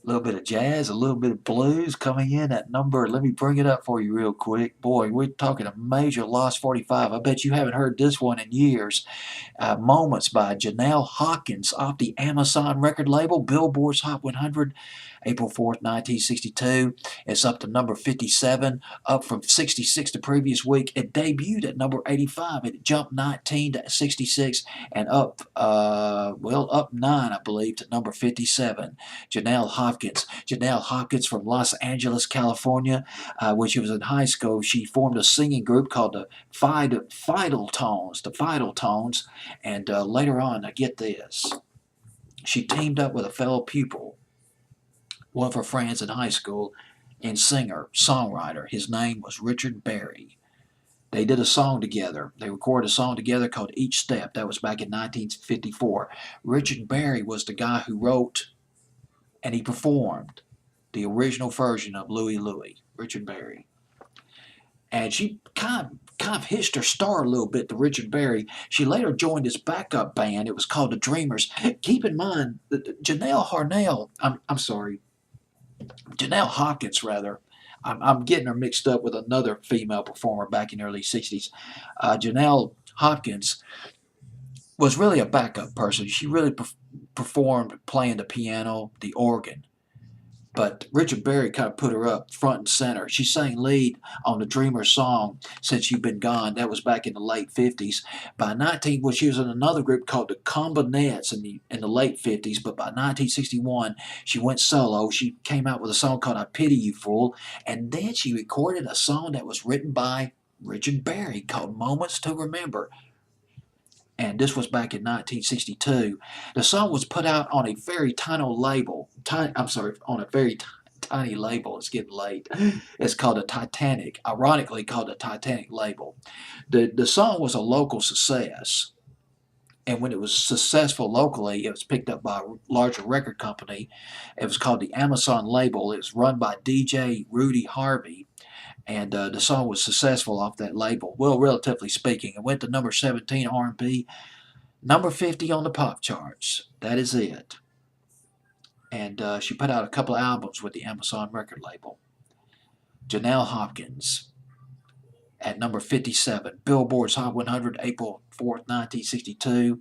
A little bit of jazz, a little bit of blues coming in at number. Let me bring it up for you real quick. Boy, we're talking a major Lost 45. I bet you haven't heard this one in years. Moments by Jennell Hawkins off the Amazon record label, Billboard's Hot 100, April 4th, 1962. It's up to number 57, up from 66 the previous week. It debuted at number 85. It jumped 19 to 66 and up, up 9, I believe, to number 57. Jennell Hawkins. Jennell Hawkins from Los Angeles, California. When she was in high school, she formed a singing group called the Fidel Tones. The Fidel Tones. And later on, now get this, she teamed up with a fellow pupil, one of her friends in high school, and singer, songwriter. His name was Richard Berry. They did a song together. They recorded a song together called Each Step. That was back in 1954. Richard Berry was the guy who wrote and he performed the original version of Louie Louie, Richard Berry. And she kind of hitched her star a little bit to Richard Berry. She later joined his backup band. It was called the Dreamers. Keep in mind that Jennell Hawkins, rather. I'm getting her mixed up with another female performer back in the early 60s. Jennell Hawkins was really a backup person. She really performed playing the piano, the organ. But Richard Berry kind of put her up front and center. She sang lead on the Dreamer song Since You've Been Gone. That was back in the late 50s. She was in another group called the Combinettes in the late 50s, but by 1961, she went solo. She came out with a song called I Pity You Fool, and then she recorded a song that was written by Richard Berry called Moments to Remember. And this was back in 1962. The song was put out on a very tiny label. On a very tiny label. It's getting late. It's called the Titanic. Ironically, called the Titanic label. The song was a local success. And when it was successful locally, it was picked up by a larger record company. It was called the Amazon label. It was run by Deejay Rudy Harvey. And the song was successful off that label. Well, relatively speaking, it went to number 17 R&B, number 50 on the pop charts. That is it. And she put out a couple of albums with the Amazon record label. Jennell Hawkins at number 57. Billboard's Hot 100, April 4th, 1962.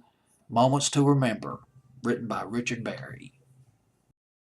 Moments to Remember, written by Richard Berry.